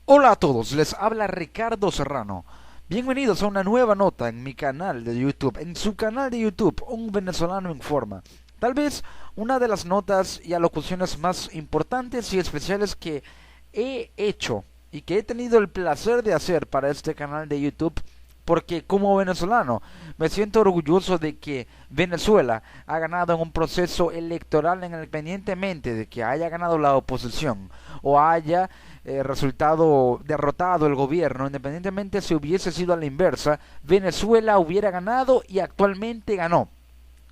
Hola a todos, les habla Ricardo Serrano. Bienvenidos a una nueva nota en mi canal de YouTube, en su canal de YouTube, Un Venezolano Informa. Tal vez una de las notas y alocuciones más importantes y especiales que he hecho y que he tenido el placer de hacer para este canal de YouTube, porque como venezolano me siento orgulloso de que Venezuela ha ganado en un proceso electoral, independientemente de que haya ganado la oposición o haya resultado derrotado el gobierno. Independientemente si hubiese sido a la inversa, Venezuela hubiera ganado y actualmente ganó.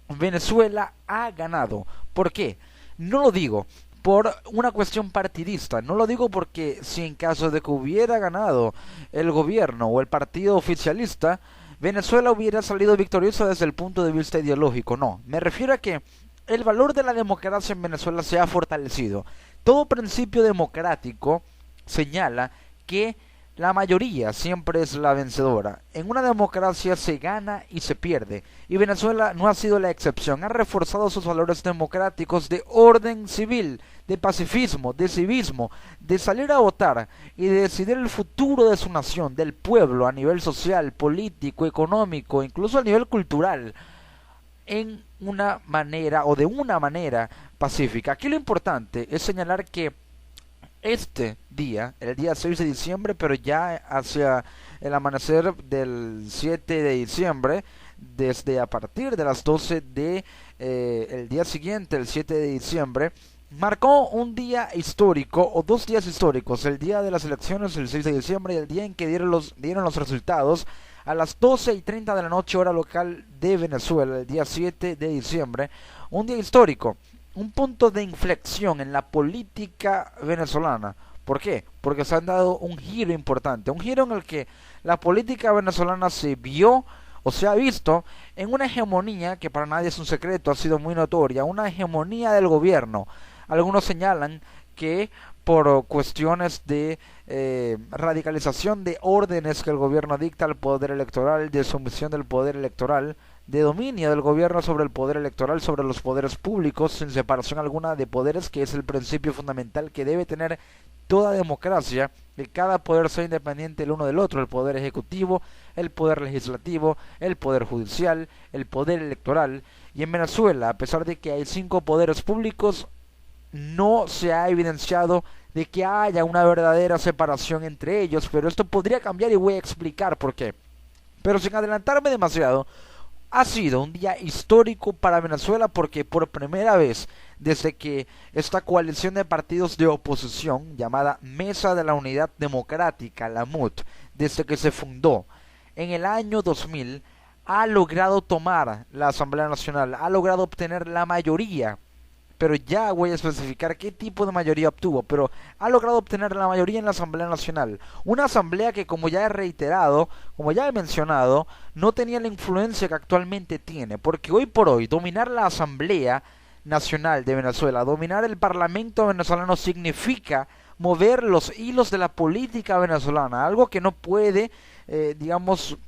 Venezuela ha ganado. ¿Por qué? No lo digo por una cuestión partidista, no lo digo porque si en caso de que hubiera ganado el gobierno o el partido oficialista, Venezuela hubiera salido victoriosa desde el punto de vista ideológico. No, me refiero a que el valor de la democracia en Venezuela se ha fortalecido. Todo principio democrático señala que la mayoría siempre es la vencedora. En una democracia se gana y se pierde, y Venezuela no ha sido la excepción. Ha reforzado sus valores democráticos de orden civil, de pacifismo, de civismo, de salir a votar y de decidir el futuro de su nación, del pueblo, a nivel social, político, económico, incluso a nivel cultural, en una manera o de una manera pacífica. Aquí lo importante es señalar que este día, el día 6 de diciembre, pero ya hacia el amanecer del 7 de diciembre, desde a partir de las 12 de el día siguiente, el 7 de diciembre, marcó un día histórico o dos días históricos, el día de las elecciones, el 6 de diciembre, y el día en que dieron los resultados a las 12:30 de la noche, hora local de Venezuela, el día 7 de diciembre, un día histórico, un punto de inflexión en la política venezolana. ¿Por qué? Porque se han dado un giro importante, un giro en el que la política venezolana se vio o se ha visto en una hegemonía que para nadie es un secreto, ha sido muy notoria, una hegemonía del gobierno. Algunos señalan que por cuestiones de radicalización de órdenes que el gobierno dicta al poder electoral, de sumisión del poder electoral, de dominio del gobierno sobre el poder electoral, sobre los poderes públicos, sin separación alguna de poderes, que es el principio fundamental que debe tener toda democracia, que cada poder sea independiente el uno del otro, el poder ejecutivo, el poder legislativo, el poder judicial, el poder electoral. Y en Venezuela, a pesar de que hay 5 poderes públicos, no se ha evidenciado de que haya una verdadera separación entre ellos, pero esto podría cambiar y voy a explicar por qué. Pero sin adelantarme demasiado, ha sido un día histórico para Venezuela porque por primera vez desde que esta coalición de partidos de oposición llamada Mesa de la Unidad Democrática, la MUD, desde que se fundó en el año 2000, ha logrado tomar la Asamblea Nacional, ha logrado obtener la mayoría, pero ya voy a especificar qué tipo de mayoría obtuvo, pero ha logrado obtener la mayoría en la Asamblea Nacional. Una asamblea que, como ya he reiterado, como ya he mencionado, no tenía la influencia que actualmente tiene, porque hoy por hoy dominar la Asamblea Nacional de Venezuela, dominar el Parlamento venezolano significa mover los hilos de la política venezolana, algo que no puede, digamos,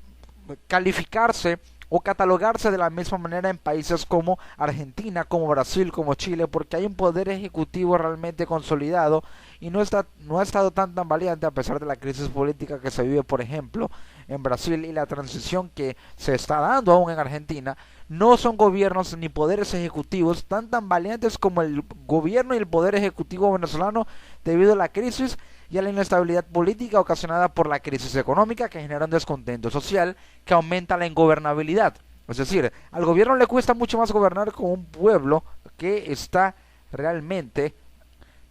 calificarse o catalogarse de la misma manera en países como Argentina, como Brasil, como Chile, porque hay un poder ejecutivo realmente consolidado y no ha estado tan valiente a pesar de la crisis política que se vive, por ejemplo, en Brasil, y la transición que se está dando aún en Argentina. No son gobiernos ni poderes ejecutivos tan valientes como el gobierno y el poder ejecutivo venezolano, debido a la crisis y a la inestabilidad política ocasionada por la crisis económica, que genera un descontento social que aumenta la ingobernabilidad. Es decir, al gobierno le cuesta mucho más gobernar con un pueblo que está realmente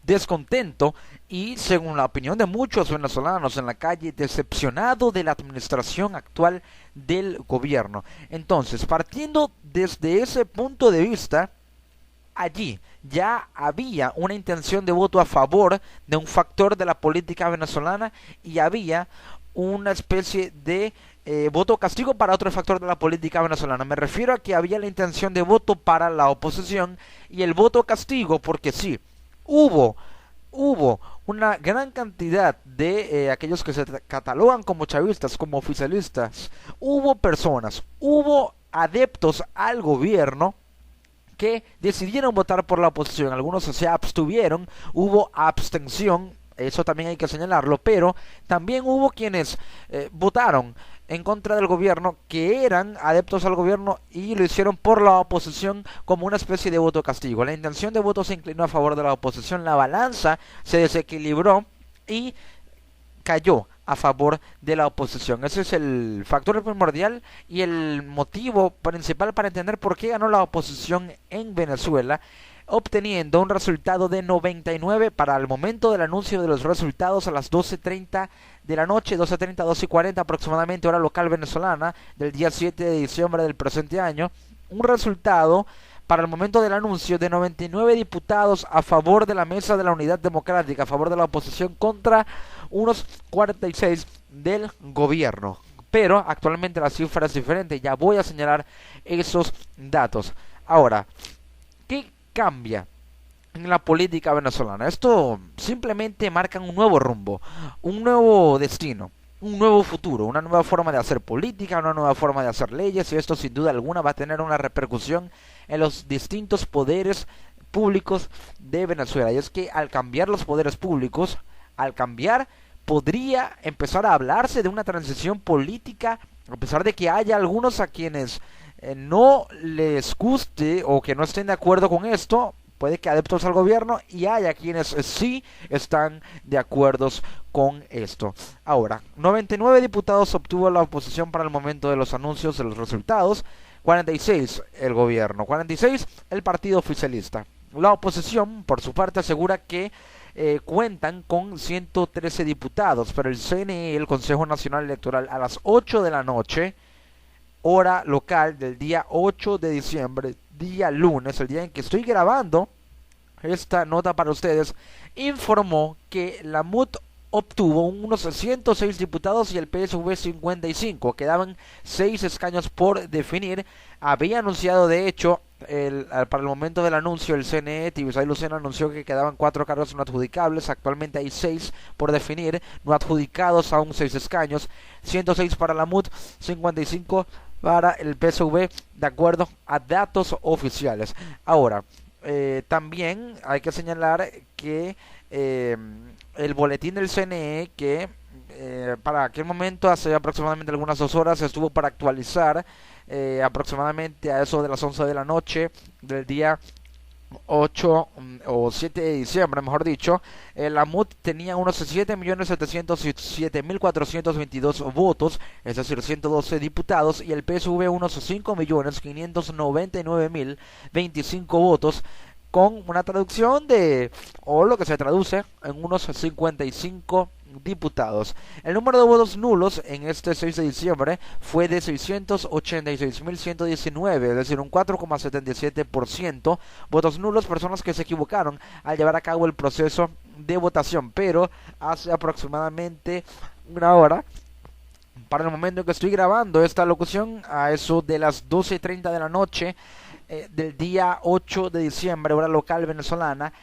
descontento y, según la opinión de muchos venezolanos en la calle, decepcionado de la administración actual del gobierno. Entonces, partiendo desde ese punto de vista, allí ya había una intención de voto a favor de un factor de la política venezolana y había una especie de voto castigo para otro factor de la política venezolana. Me refiero a que había la intención de voto para la oposición y el voto castigo porque sí, hubo una gran cantidad de aquellos que se catalogan como chavistas, como oficialistas, hubo personas, hubo adeptos al gobierno que decidieron votar por la oposición. Algunos se abstuvieron, hubo abstención, eso también hay que señalarlo, pero también hubo quienes votaron en contra del gobierno, que eran adeptos al gobierno y lo hicieron por la oposición como una especie de voto castigo. La intención de voto se inclinó a favor de la oposición, la balanza se desequilibró y cayó a favor de la oposición. Ese es el factor primordial y el motivo principal para entender por qué ganó la oposición en Venezuela, obteniendo un resultado de 99 para el momento del anuncio de los resultados a las 12:30 de la noche, 12:30, 12:40 aproximadamente, hora local venezolana, del día 7 de diciembre del presente año. Un resultado para el momento del anuncio de 99 diputados a favor de la mesa de la unidad democrática, a favor de la oposición, contra unos 46 del gobierno. Pero actualmente la cifra es diferente, ya voy a señalar esos datos. Ahora, ¿qué cambia en la política venezolana? Esto simplemente marca un nuevo rumbo, un nuevo destino, un nuevo futuro, una nueva forma de hacer política, una nueva forma de hacer leyes, y esto sin duda alguna va a tener una repercusión en los distintos poderes públicos de Venezuela. Y es que al cambiar los poderes públicos, al cambiar, podría empezar a hablarse de una transición política, a pesar de que haya algunos a quienes no les guste o que no estén de acuerdo con esto. Puede que adeptos al gobierno y haya quienes sí están de acuerdo con esto. Ahora, 99 diputados obtuvo la oposición para el momento de los anuncios de los resultados, 46 el gobierno, 46 el partido oficialista. La oposición, por su parte, asegura que cuentan con 113 diputados, pero el CNE, el Consejo Nacional Electoral, a las 8 de la noche, hora local del día 8 de diciembre, día lunes, el día en que estoy grabando esta nota para ustedes, informó que la MUT obtuvo unos 106 diputados y el PSV 55, quedaban 6 escaños por definir. Había anunciado, de hecho, para el momento del anuncio, el CNE, Tibisay Lucena, anunció que quedaban 4 cargos no adjudicables. Actualmente hay 6 por definir, no adjudicados, aún 6 escaños, 106 para la MUT, 55 para el PSV, de acuerdo a datos oficiales. Ahora, también hay que señalar que el boletín del CNE, que para aquel momento, hace aproximadamente algunas 2 horas, estuvo para actualizar, aproximadamente a eso de las 11 de la noche del día 8 o 7 de diciembre, mejor dicho. La MUT tenía unos 7.707.422 votos, es decir, 112 diputados, y el PSV unos 5.599.025 votos, con una traducción de, o lo que se traduce, en unos 55 diputados. El número de votos nulos en este 6 de diciembre fue de 686.119, es decir, un 4,77%. Votos nulos, personas que se equivocaron al llevar a cabo el proceso de votación. Pero hace aproximadamente una hora, para el momento en que estoy grabando esta locución, a eso de las 12:30 de la noche del día 8 de diciembre, hora local venezolana,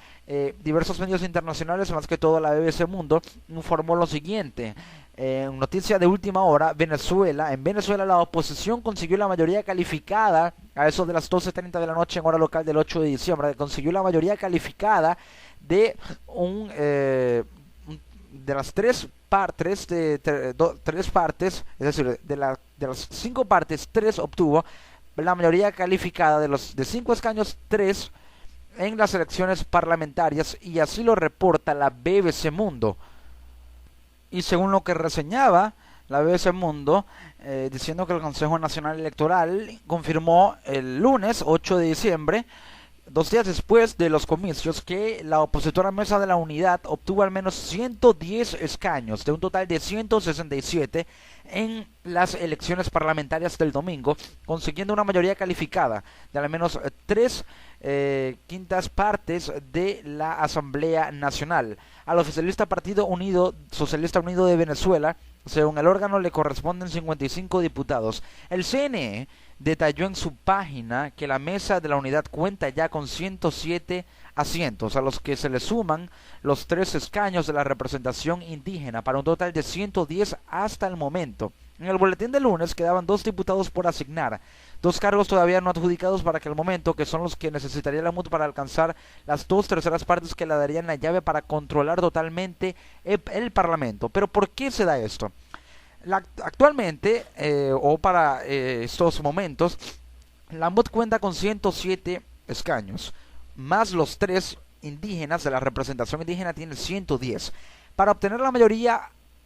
diversos medios internacionales, más que todo la BBC Mundo, informó lo siguiente. Noticia de última hora: en Venezuela la oposición consiguió la mayoría calificada a eso de las 12:30 de la noche en hora local del 8 de diciembre, consiguió la mayoría calificada de de las tres partes, es decir, de las 5 partes, 3 obtuvo la mayoría calificada de 5 escaños, 3 en las elecciones parlamentarias, y así lo reporta la BBC Mundo. Y según lo que reseñaba la BBC Mundo, diciendo que el Consejo Nacional Electoral confirmó el lunes 8 de diciembre, 2 días después de los comicios, que la opositora Mesa de la Unidad obtuvo al menos 110 escaños de un total de 167 en las elecciones parlamentarias del domingo, consiguiendo una mayoría calificada de al menos 3 quintas partes de la Asamblea Nacional. Al oficialista Partido Socialista Unido de Venezuela, según el órgano, le corresponden 55 diputados. El CNE detalló en su página que la Mesa de la Unidad cuenta ya con 107 asientos, a los que se le suman los 3 escaños de la representación indígena, para un total de 110 hasta el momento. En el boletín de lunes quedaban 2 diputados por asignar, dos cargos todavía no adjudicados para aquel momento, que son los que necesitaría la MUD para alcanzar las 2/3 partes que le darían la llave para controlar totalmente el Parlamento. Pero ¿por qué se da esto? Actualmente, o para estos momentos, la MUD cuenta con 107 escaños, más los 3 indígenas, de la representación indígena tiene 110. Para obtener la mayoría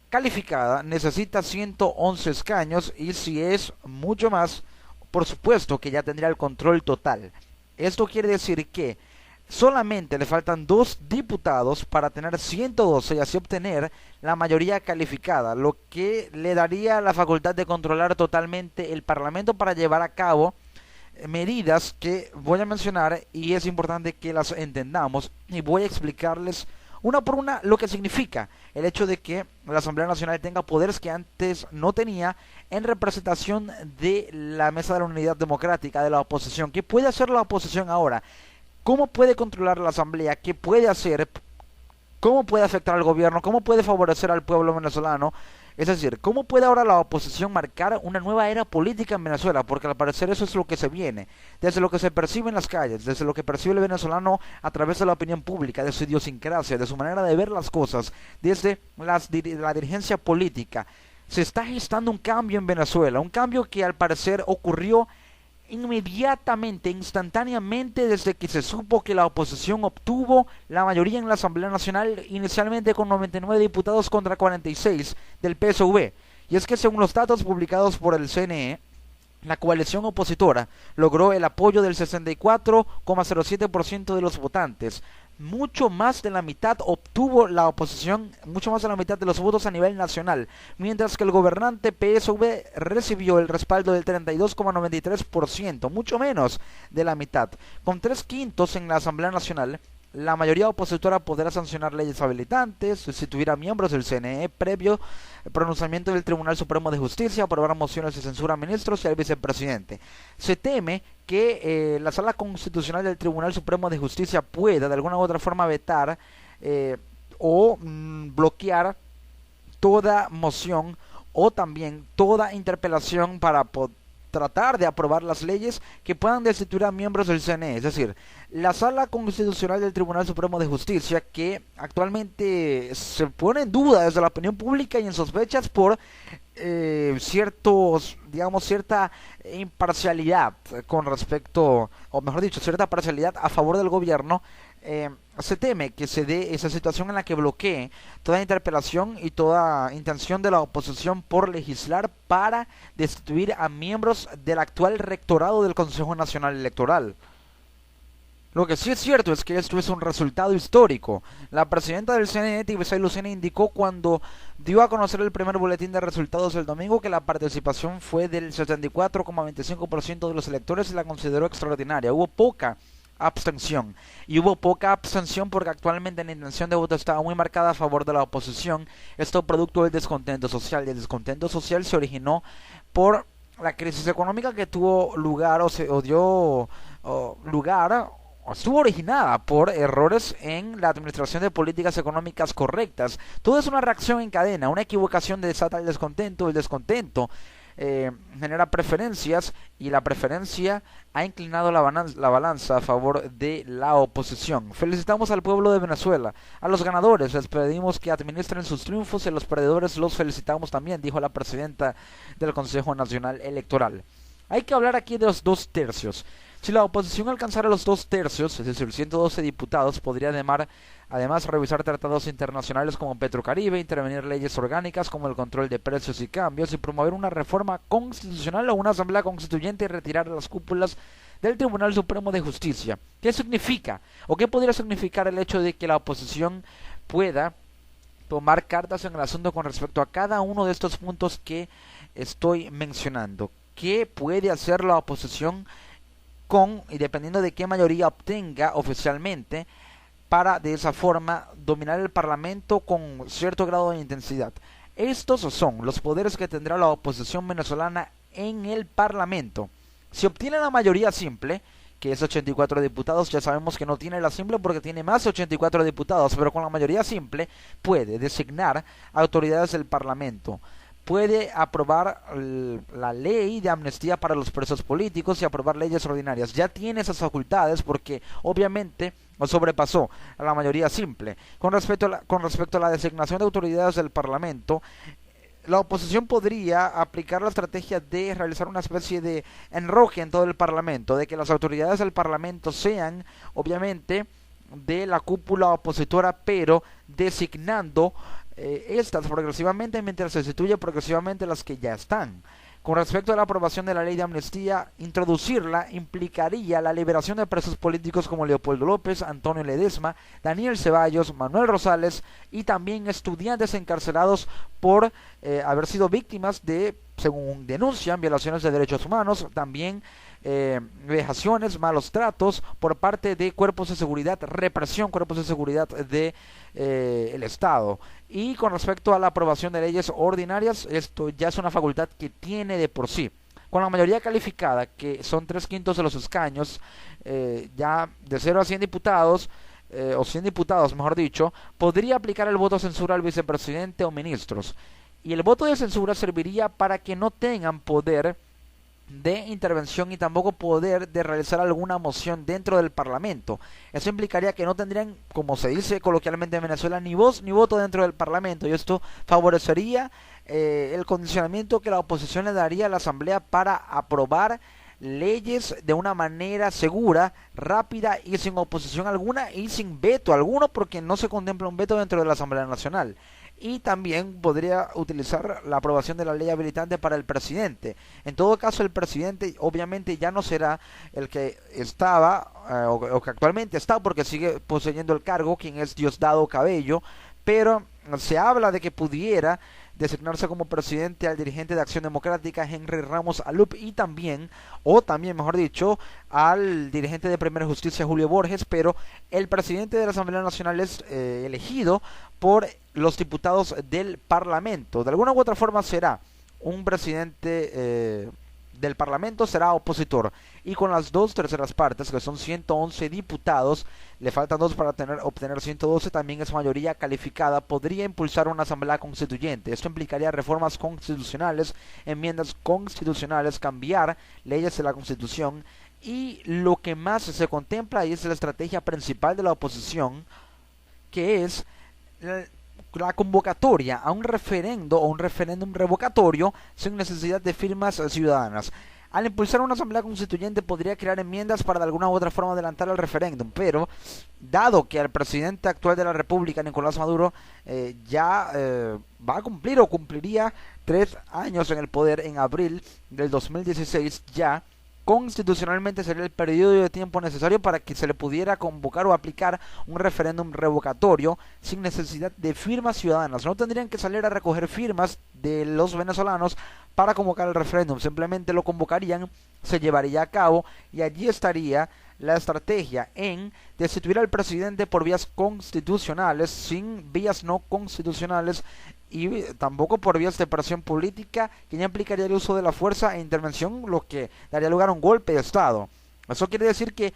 calificada necesita 111 escaños, y si es mucho más, por supuesto que ya tendría el control total. Esto quiere decir que solamente le faltan 2 diputados para tener 112 y así obtener la mayoría calificada, lo que le daría la facultad de controlar totalmente el Parlamento para llevar a cabo medidas que voy a mencionar, y es importante que las entendamos, y voy a explicarles una por una lo que significa el hecho de que la Asamblea Nacional tenga poderes que antes no tenía en representación de la Mesa de la Unidad Democrática de la oposición. ¿Qué puede hacer la oposición ahora? ¿Cómo puede controlar la Asamblea? ¿Qué puede hacer? ¿Cómo puede afectar al gobierno? ¿Cómo puede favorecer al pueblo venezolano? Es decir, ¿cómo puede ahora la oposición marcar una nueva era política en Venezuela? Porque al parecer eso es lo que se viene, desde lo que se percibe en las calles, desde lo que percibe el venezolano a través de la opinión pública, de su idiosincrasia, de su manera de ver las cosas, desde la dirigencia política. Se está gestando un cambio en Venezuela, un cambio que al parecer ocurrió inmediatamente, instantáneamente, desde que se supo que la oposición obtuvo la mayoría en la Asamblea Nacional, inicialmente con 99 diputados contra 46 del PSV. Y es que según los datos publicados por el CNE, la coalición opositora logró el apoyo del 64,07% de los votantes. Mucho más de la mitad obtuvo la oposición, mucho más de la mitad de los votos a nivel nacional, mientras que el gobernante PSV recibió el respaldo del 32,93%, mucho menos de la mitad. Con 3/5 en la Asamblea Nacional, la mayoría opositora podrá sancionar leyes habilitantes, sustituir a miembros del CNE previo pronunciamiento del Tribunal Supremo de Justicia, aprobar mociones de censura a ministros y al vicepresidente. Se teme que la Sala Constitucional del Tribunal Supremo de Justicia pueda de alguna u otra forma vetar o bloquear toda moción o también toda interpelación para tratar de aprobar las leyes que puedan destituir a miembros del CNE. Es decir, la Sala Constitucional del Tribunal Supremo de Justicia, que actualmente se pone en duda desde la opinión pública y en sospechas por cierta imparcialidad con respecto, o mejor dicho, cierta parcialidad a favor del gobierno, se teme que se dé esa situación en la que bloquee toda interpelación y toda intención de la oposición por legislar para destituir a miembros del actual rectorado del Consejo Nacional Electoral. Lo que sí es cierto es que esto es un resultado histórico. La presidenta del CNE, Tibisay Lucena, indicó cuando dio a conocer el primer boletín de resultados el domingo que la participación fue del 74,25% de los electores y la consideró extraordinaria. Hubo poca abstención, y hubo poca abstención porque actualmente la intención de voto estaba muy marcada a favor de la oposición. Esto producto del descontento social, y el descontento social se originó por la crisis económica que tuvo lugar estuvo originada por errores en la administración de políticas económicas correctas. Todo es una reacción en cadena, una equivocación desata el descontento genera preferencias, y la preferencia ha inclinado la balanza a favor de la oposición. Felicitamos al pueblo de Venezuela, a los ganadores les pedimos que administren sus triunfos, y a los perdedores los felicitamos también, dijo la presidenta del Consejo Nacional Electoral. Hay que hablar aquí de los 2/3. Si la oposición alcanzara los 2/3, es decir, 112 diputados, podría además revisar tratados internacionales como Petrocaribe, intervenir leyes orgánicas como el control de precios y cambios, y promover una reforma constitucional o una asamblea constituyente y retirar las cúpulas del Tribunal Supremo de Justicia. ¿Qué significa? ¿O qué podría significar el hecho de que la oposición pueda tomar cartas en el asunto con respecto a cada uno de estos puntos que estoy mencionando? ¿Qué puede hacer la oposición y dependiendo de qué mayoría obtenga oficialmente, para de esa forma dominar el Parlamento con cierto grado de intensidad? Estos son los poderes que tendrá la oposición venezolana en el Parlamento. Si obtiene la mayoría simple, que es 84 diputados, ya sabemos que no tiene la simple porque tiene más de 84 diputados, pero con la mayoría simple puede designar autoridades del Parlamento, puede aprobar la ley de amnistía para los presos políticos y aprobar leyes ordinarias. Ya tiene esas facultades porque obviamente sobrepasó a la mayoría simple. Con respecto a la designación de autoridades del Parlamento, la oposición podría aplicar la estrategia de realizar una especie de enroque en todo el Parlamento, de que las autoridades del Parlamento sean, obviamente, de la cúpula opositora, pero designando estas progresivamente mientras se sustituye progresivamente las que ya están. Con respecto a la aprobación de la ley de amnistía, introducirla implicaría la liberación de presos políticos como Leopoldo López, Antonio Ledesma, Daniel Ceballos, Manuel Rosales y también estudiantes encarcelados por haber sido víctimas de, según denuncian, violaciones de derechos humanos, también vejaciones, malos tratos por parte de cuerpos de seguridad, represión, cuerpos de seguridad de el Estado. Y con respecto a la aprobación de leyes ordinarias, esto ya es una facultad que tiene de por sí. Con la mayoría calificada, que son 3/5 de los escaños, ya de 0 a 100 diputados, o 100 diputados, mejor dicho, podría aplicar el voto de censura al vicepresidente o ministros. Y el voto de censura serviría para que no tengan poder de intervención y tampoco poder de realizar alguna moción dentro del Parlamento. Eso implicaría que no tendrían, como se dice coloquialmente en Venezuela, ni voz ni voto dentro del Parlamento, y esto favorecería el condicionamiento que la oposición le daría a la Asamblea para aprobar leyes de una manera segura, rápida y sin oposición alguna y sin veto alguno, porque no se contempla un veto dentro de la Asamblea Nacional. Y también podría utilizar la aprobación de la ley habilitante para el presidente. En todo caso, el presidente obviamente ya no será el que estaba o que actualmente está, porque sigue poseyendo el cargo, quien es Diosdado Cabello, pero se habla de que pudiera designarse como presidente al dirigente de Acción Democrática Henry Ramos Alup y también, mejor dicho, al dirigente de Primera Justicia Julio Borges, pero el presidente de la Asamblea Nacional es elegido por los diputados del Parlamento. De alguna u otra forma será un presidente del Parlamento, será opositor, y con las 2/3 partes, que son 111 diputados, le faltan 2 para obtener 112, también es mayoría calificada, podría impulsar una asamblea constituyente. Esto implicaría reformas constitucionales, enmiendas constitucionales, cambiar leyes de la Constitución, y lo que más se contempla y es la estrategia principal de la oposición, que es la convocatoria a un referendo o un referéndum revocatorio sin necesidad de firmas ciudadanas. Al impulsar una asamblea constituyente podría crear enmiendas para de alguna u otra forma adelantar el referéndum, pero dado que el presidente actual de la República, Nicolás Maduro, va a cumplir o cumpliría 3 años en el poder en abril del 2016, ya constitucionalmente sería el periodo de tiempo necesario para que se le pudiera convocar o aplicar un referéndum revocatorio sin necesidad de firmas ciudadanas. No tendrían que salir a recoger firmas de los venezolanos para convocar el referéndum, simplemente lo convocarían, se llevaría a cabo y allí estaría la estrategia en destituir al presidente por vías constitucionales, sin vías no constitucionales y tampoco por vías de presión política, que ya implicaría el uso de la fuerza e intervención, lo que daría lugar a un golpe de Estado. Eso quiere decir que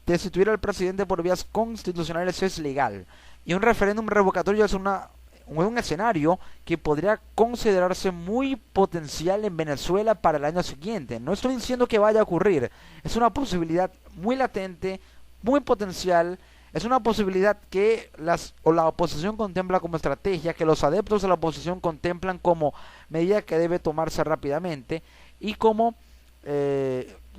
destituir al presidente por vías constitucionales es legal, y un referéndum revocatorio es un escenario que podría considerarse muy potencial en Venezuela para el año siguiente. No estoy diciendo que vaya a ocurrir, es una posibilidad muy latente, muy potencial. Es una posibilidad que la oposición contempla como estrategia, que los adeptos de la oposición contemplan como medida que debe tomarse rápidamente y como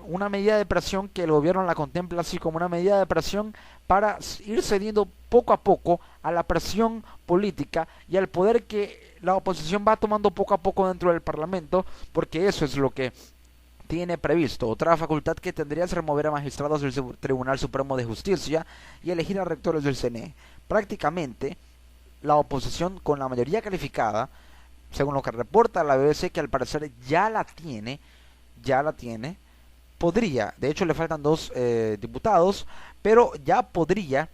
una medida de presión que el gobierno la contempla así como una medida de presión para ir cediendo poco a poco a la presión política y al poder que la oposición va tomando poco a poco dentro del Parlamento, porque eso es lo que tiene previsto. Otra facultad que tendría es remover a magistrados del Tribunal Supremo de Justicia y elegir a rectores del CNE. Prácticamente, la oposición con la mayoría calificada, según lo que reporta la BBC, que al parecer ya la tiene, podría, de hecho le faltan 2 diputados, pero ya podría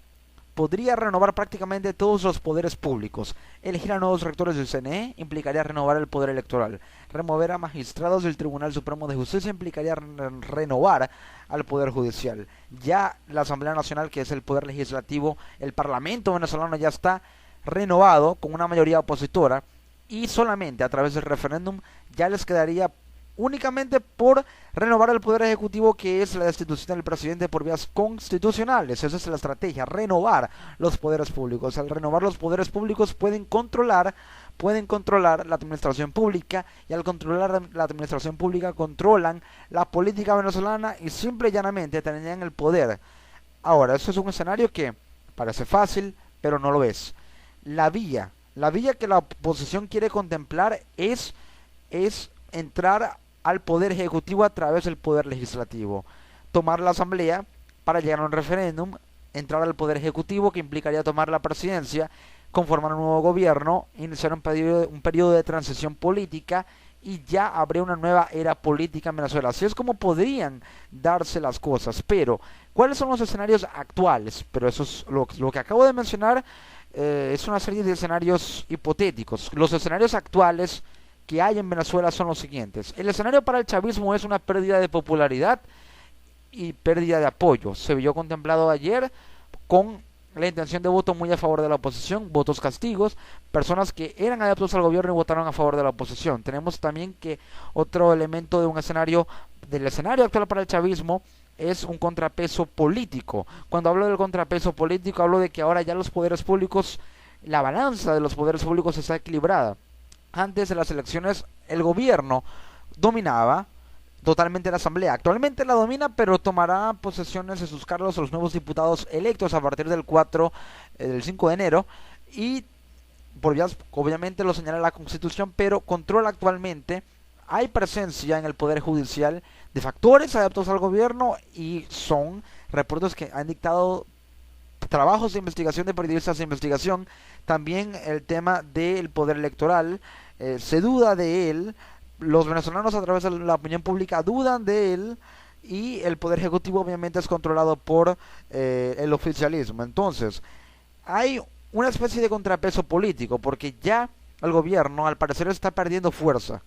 renovar prácticamente todos los poderes públicos. Elegir a nuevos rectores del CNE implicaría renovar el poder electoral. Remover a magistrados del Tribunal Supremo de Justicia implicaría renovar al Poder Judicial. Ya la Asamblea Nacional, que es el poder legislativo, el Parlamento venezolano ya está renovado con una mayoría opositora. y solamente a través del referéndum ya les quedaría únicamente por renovar el poder ejecutivo, que es la destitución del presidente por vías constitucionales. Esa es la estrategia, renovar los poderes públicos. Al renovar los poderes públicos pueden controlar la administración pública, y al controlar la administración pública controlan la política venezolana y simple y llanamente tendrían el poder. Ahora, eso es un escenario que parece fácil, pero no lo es. La vía que la oposición quiere contemplar es entrar al poder ejecutivo a través del poder legislativo, tomar la asamblea para llegar a un referéndum, entrar al poder ejecutivo, que implicaría tomar la presidencia, conformar un nuevo gobierno, iniciar un periodo de transición política, y ya habría una nueva era política en Venezuela. Así es como podrían darse las cosas. Pero, ¿cuáles son los escenarios actuales? Pero eso es lo que acabo de mencionar, es una serie de escenarios hipotéticos. Los escenarios actuales que hay en Venezuela son los siguientes. El escenario para el chavismo es una pérdida de popularidad y pérdida de apoyo. Se vio contemplado ayer con la intención de voto muy a favor de la oposición, votos castigos, personas que eran adeptos al gobierno y votaron a favor de la oposición. Tenemos también que otro elemento del escenario actual para el chavismo es un contrapeso político. Cuando hablo del contrapeso político, hablo de que ahora ya los poderes públicos, la balanza de los poderes públicos está equilibrada. Antes de las elecciones el gobierno dominaba totalmente la asamblea. Actualmente la domina, pero tomará posesiones de sus cargos los nuevos diputados electos a partir del 5 de enero, y por vías, obviamente lo señala la Constitución, pero controla actualmente. Hay presencia en el poder judicial de factores adeptos al gobierno, y son reportes que han dictado trabajos de investigación de periodistas de investigación. También el tema del poder electoral, se duda de él, los venezolanos a través de la opinión pública dudan de él, y el poder ejecutivo obviamente es controlado por el oficialismo. Entonces, hay una especie de contrapeso político, porque ya el gobierno al parecer está perdiendo fuerza,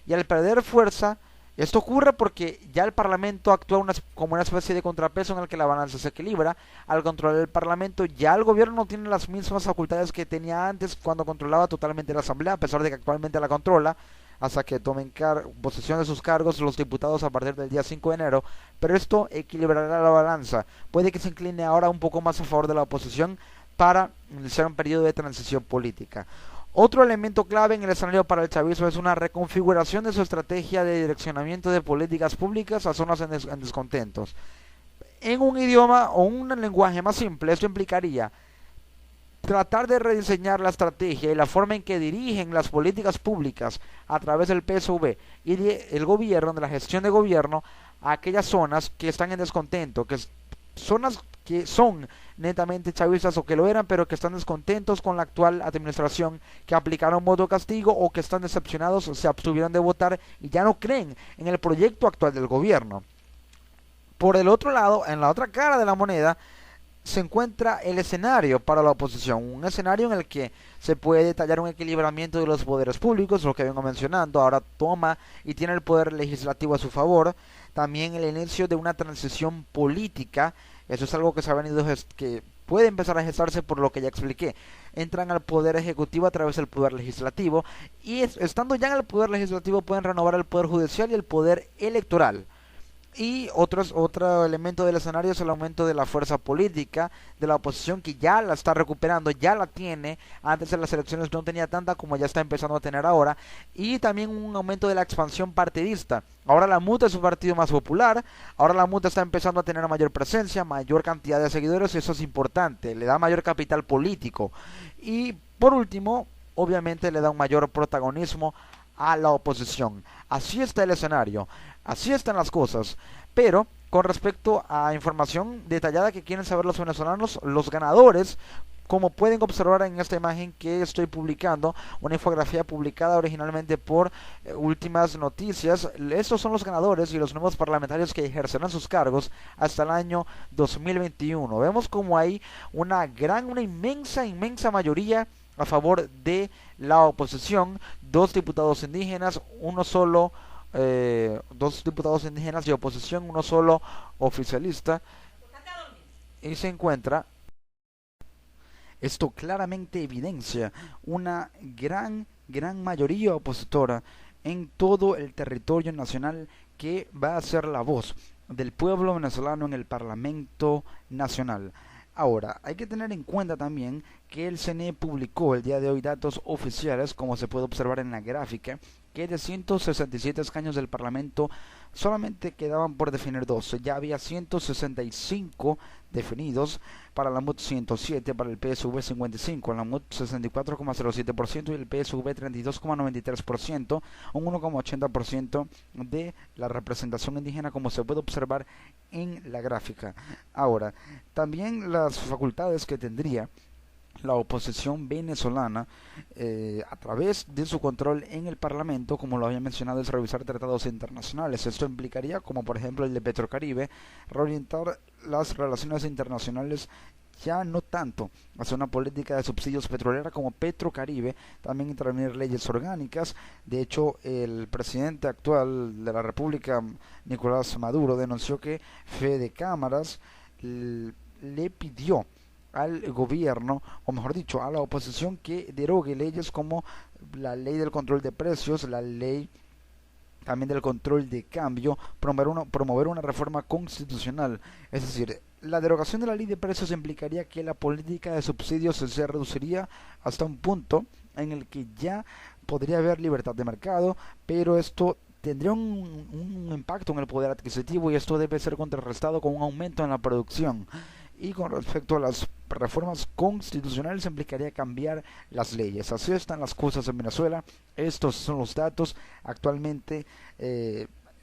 y al perder fuerza, esto ocurre porque ya el Parlamento actúa como una especie de contrapeso en el que la balanza se equilibra. Al controlar el Parlamento, ya el gobierno no tiene las mismas facultades que tenía antes cuando controlaba totalmente la Asamblea, a pesar de que actualmente la controla, hasta que tomen posesión de sus cargos los diputados a partir del día 5 de enero. Pero esto equilibrará la balanza. Puede que se incline ahora un poco más a favor de la oposición para iniciar un periodo de transición política. Otro elemento clave en el escenario para el chavismo es una reconfiguración de su estrategia de direccionamiento de políticas públicas a zonas en descontentos. En un idioma o un lenguaje más simple, esto implicaría tratar de rediseñar la estrategia y la forma en que dirigen las políticas públicas a través del PSV y del gobierno, de la gestión de gobierno, a aquellas zonas que están en descontento, zonas que son netamente chavistas o que lo eran, pero que están descontentos con la actual administración, que aplicaron voto castigo o que están decepcionados, se abstuvieron de votar y ya no creen en el proyecto actual del gobierno. Por el otro lado, en la otra cara de la moneda, se encuentra el escenario para la oposición, un escenario en el que se puede detallar un equilibramiento de los poderes públicos, lo que vengo mencionando. Ahora toma y tiene el poder legislativo a su favor, también el inicio de una transición política. Eso es algo que se ha venido que puede empezar a gestarse por lo que ya expliqué. Entran al poder ejecutivo a través del poder legislativo, y estando ya en el poder legislativo pueden renovar el poder judicial y el poder electoral. Y otro elemento del escenario es el aumento de la fuerza política de la oposición, que ya la está recuperando, ya la tiene. Antes de las elecciones no tenía tanta como ya está empezando a tener ahora. Y también un aumento de la expansión partidista. Ahora la MUT es un partido más popular, ahora la MUT está empezando a tener mayor presencia, mayor cantidad de seguidores, y eso es importante, le da mayor capital político. Y por último, obviamente le da un mayor protagonismo a la oposición. Así está el escenario, así están las cosas. Pero con respecto a información detallada que quieren saber los venezolanos, los ganadores, como pueden observar en esta imagen que estoy publicando, una infografía publicada originalmente por Últimas Noticias, estos son los ganadores y los nuevos parlamentarios que ejercerán sus cargos hasta el año 2021. Vemos como hay una inmensa mayoría a favor de la oposición. Dos diputados indígenas, dos diputados indígenas de oposición, uno solo oficialista, y se encuentra, esto claramente evidencia una gran gran mayoría opositora en todo el territorio nacional que va a ser la voz del pueblo venezolano en el Parlamento Nacional. Ahora, hay que tener en cuenta también que el CNE publicó el día de hoy datos oficiales, como se puede observar en la gráfica, que de 167 escaños del Parlamento solamente quedaban por definir 12. Ya había 165 definidos para la MUD 107, para el PSV 55, la MUD 64,07% y el PSV 32,93%, un 1,80% de la representación indígena, como se puede observar en la gráfica. Ahora, también las facultades que tendría la oposición venezolana a través de su control en el Parlamento, como lo había mencionado, es revisar tratados internacionales. Esto implicaría, como por ejemplo el de Petrocaribe, reorientar las relaciones internacionales ya no tanto hacia una política de subsidios petrolera como Petrocaribe, también intervenir leyes orgánicas. De hecho, el presidente actual de la República, Nicolás Maduro, denunció que Fede Cámaras le pidió al gobierno, o mejor dicho, a la oposición, que derogue leyes como la ley del control de precios, la ley también del control de cambio, promover una reforma constitucional. Es decir, la derogación de la ley de precios implicaría que la política de subsidios se reduciría hasta un punto en el que ya podría haber libertad de mercado, pero esto tendría un impacto en el poder adquisitivo y esto debe ser contrarrestado con un aumento en la producción. Y con respecto a las reformas constitucionales implicaría cambiar las leyes. Así están las cosas en Venezuela. Estos son los datos. Actualmente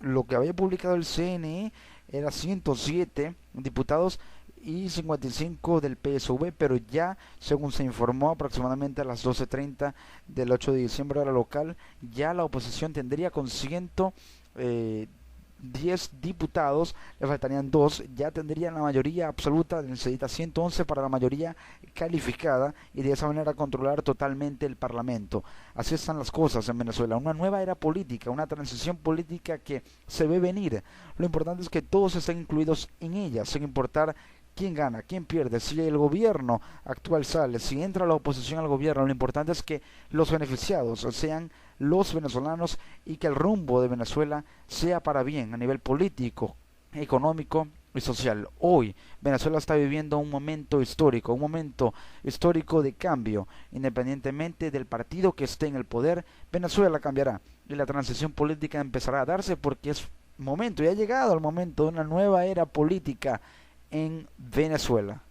lo que había publicado el CNE era 107 diputados y 55 del PSV, pero ya, según se informó aproximadamente a las 12:30 del 8 de diciembre hora local, ya la oposición tendría con 10 diputados, le faltarían 2, ya tendrían la mayoría absoluta, necesita 111 para la mayoría calificada y de esa manera controlar totalmente el Parlamento. Así están las cosas en Venezuela, una nueva era política, una transición política que se ve venir. Lo importante es que todos estén incluidos en ella, sin importar quién gana, quién pierde, si el gobierno actual sale, si entra la oposición al gobierno. Lo importante es que los beneficiados sean los venezolanos y que el rumbo de Venezuela sea para bien a nivel político, económico y social. Hoy Venezuela está viviendo un momento histórico de cambio. Independientemente del partido que esté en el poder, Venezuela cambiará y la transición política empezará a darse, porque es momento y ha llegado el momento de una nueva era política en Venezuela.